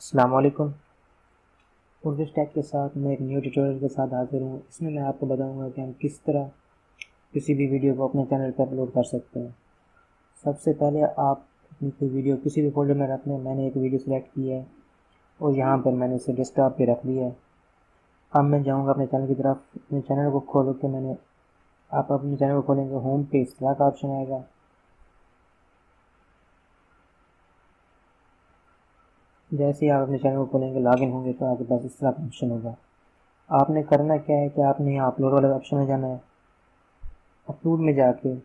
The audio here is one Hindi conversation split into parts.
अस्सलाम वालेकुम। उर्दू स्टैक के साथ मैं एक न्यू ट्यूटोरियल के साथ हाजिर हूँ। इसमें मैं आपको बताऊंगा कि हम किस तरह किसी भी वीडियो को अपने चैनल पर अपलोड कर सकते हैं। सबसे पहले आप अपनी कोई वीडियो किसी भी फोल्डर में रख लें। मैंने एक वीडियो सेलेक्ट की है और यहाँ पर मैंने इसे डेस्कटॉप पे रख लिया है। अब मैं जाऊँगा अपने चैनल की तरफ। अपने चैनल को खोलो के आप अपने चैनल को खोलेंगे, होम पे इस तरह का ऑप्शन आएगा। जैसे ही आप अपने चैनल को खोलेंगे, लॉगिन होंगे, तो आपके पास इस तरह का ऑप्शन होगा। आपने करना क्या है कि आपने यहाँ अपलोड वाले ऑप्शन में जाना है। अपलोड में जाके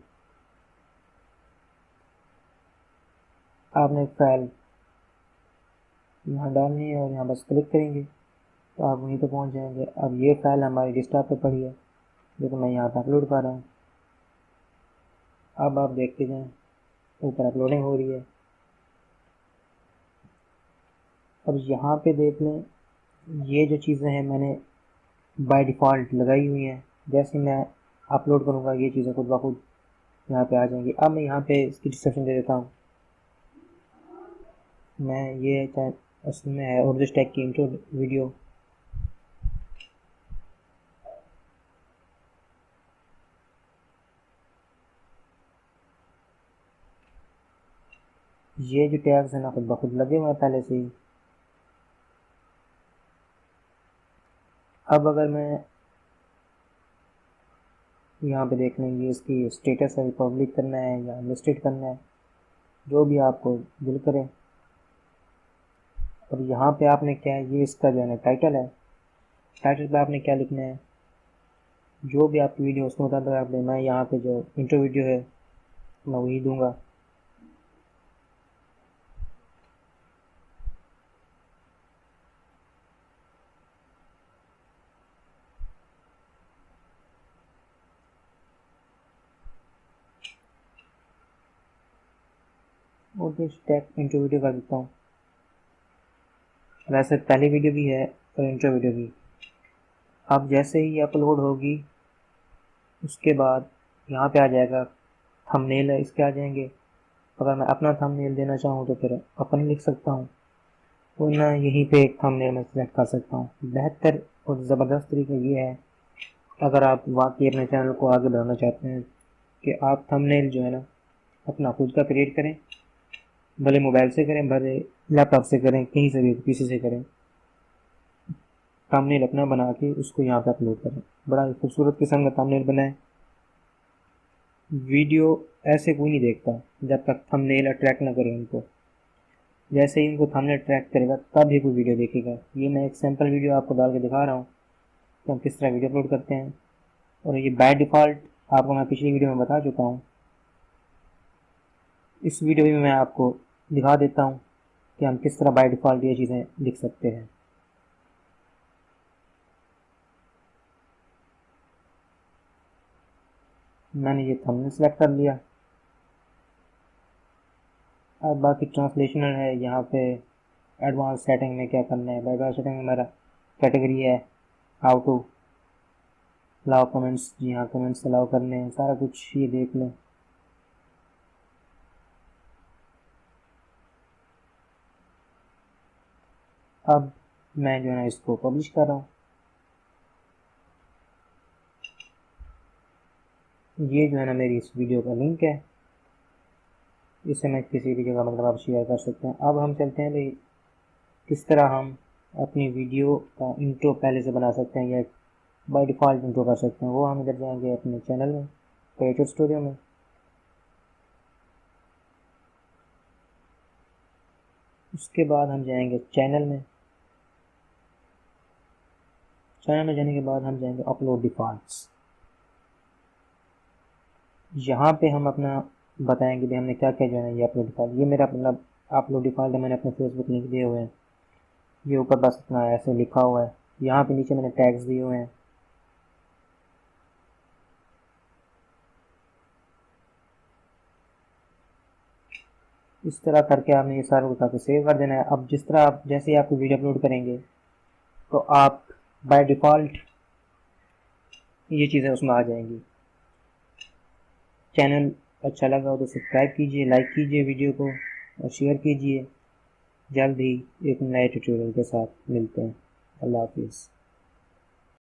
आपने फाइल यहाँ डालनी है और यहाँ बस क्लिक करेंगे तो आप वहीं पर पहुँच जाएंगे। अब ये फाइल हमारी डेस्कटॉप पे पड़ी है जो कि मैं यहाँ पर अपलोड कर रहा हूँ। अब आप देखते जाएँ, ऊपर अपलोडिंग हो रही है। अब यहाँ पे देख लें, ये जो चीज़ें हैं मैंने बाय डिफ़ॉल्ट लगाई हुई हैं। जैसे मैं अपलोड करूँगा ये चीज़ें खुद ब खुद यहाँ पे आ जाएंगी। अब मैं यहाँ पे इसकी डिस्क्रिप्शन दे देता हूँ। मैं ये इसमें है उर्दू स्टैक की इंट्रो वीडियो। ये जो टैग्स हैं ना खुद ब खुद लगे हुए हैं पहले से ही। अब अगर मैं यहाँ पे देख लेंगे इसकी स्टेटस है, पब्लिक करना है या लिस्टेड करना है, जो भी आपको दिल करे। और यहाँ पे आपने क्या है, ये इसका जो है ना टाइटल है। टाइटल पे आपने क्या लिखना है, जो भी आपकी वीडियो उसके मुताबिक आप दें। मैं यहाँ पे जो इंट्रो वीडियो है मैं वही दूंगा। और जो टैग इंट्रो वीडियो कर देता हूँ। वैसे पहली वीडियो भी है और इंट्रो वीडियो भी। अब जैसे ही अपलोड होगी उसके बाद यहाँ पे आ जाएगा थंबनेल है, इसके आ जाएंगे। अगर मैं अपना थंबनेल देना चाहूँ तो फिर अपन लिख सकता हूँ, वरना यहीं पे एक थंबनेल मैं सिलेक्ट कर सकता हूँ। बेहतर और ज़बरदस्त तरीका ये है, अगर आप वाकई अपने चैनल को आगे बढ़ाना चाहते हैं, कि आप थंबनेल जो है ना अपना खुद का क्रिएट करें। भले मोबाइल से करें, भले लैपटॉप से करें, कहीं से भी, पीसी से करें। थंबनेल अपना बना के उसको यहाँ पे अपलोड करें। बड़ा खूबसूरत किस्म का थंबनेल बनाएं। वीडियो ऐसे कोई नहीं देखता जब तक थंबनेल अट्रैक्ट ना करे उनको। जैसे ही उनको थंबनेल अट्रैक्ट करेगा तब ही कोई वीडियो देखेगा। ये मैं एक सैम्पल वीडियो आपको डाल के दिखा रहा हूँ कि हम किस तरह वीडियो अपलोड करते हैं। और ये बाय डिफ़ॉल्ट आपको मैं पिछली वीडियो में बता चुका हूँ। इस वीडियो में मैं आपको दिखा देता हूँ कि हम किस तरह बाय डिफ़ॉल्ट ये चीज़ें लिख सकते हैं। मैंने ये थंबनेल सेलेक्ट कर लिया। अब बाकी ट्रांसलेशनल है। यहाँ पे एडवांस सेटिंग में क्या करना है। एडवांस सेटिंग में हमारा कैटेगरी है, हाउ टू अलाउ कमेंट्स। जी हाँ, कमेंट्स अलाउ करने हैं, सारा कुछ ये देख लें। अब मैं जो है ना इसको पब्लिश कर रहा हूँ। ये जो है ना मेरी इस वीडियो का लिंक है, इसे मैं किसी भी जगह मतलब आप शेयर कर सकते हैं। अब हम चलते हैं भाई किस तरह हम अपनी वीडियो का इंट्रो पहले से बना सकते हैं या बाय डिफ़ॉल्ट इंट्रो कर सकते हैं। वो हम इधर जाएंगे अपने चैनल में, क्रिएटर स्टूडियो में। उसके बाद हम जाएंगे चैनल में। चैनल में जाने के बाद हम जाएंगे अपलोड डिफ़ॉल्ट्स। यहाँ पे हम अपना बताएंगे कि हमने क्या क्या जो है ये अपलोड डिफ़ॉल्ट। ये मेरा मतलब अपलोड डिफ़ॉल्ट है, मैंने अपने फेसबुक लिंक दिए हुए हैं। ये ऊपर बस इतना ऐसे लिखा हुआ है। यहाँ पे नीचे मैंने टैग्स दिए हुए हैं। इस तरह करके आपने ये सारा उठा के सेव कर देना है। अब जिस तरह आप जैसे ही आपको वीडियो अपलोड करेंगे तो आप बाय डिफ़ॉल्ट ये चीज़ें उसमें आ जाएंगी। चैनल अच्छा लगा हो तो सब्सक्राइब कीजिए, लाइक कीजिए वीडियो को और शेयर कीजिए। जल्द ही एक नए ट्यूटोरियल के साथ मिलते हैं। अल्लाह हाफिज़।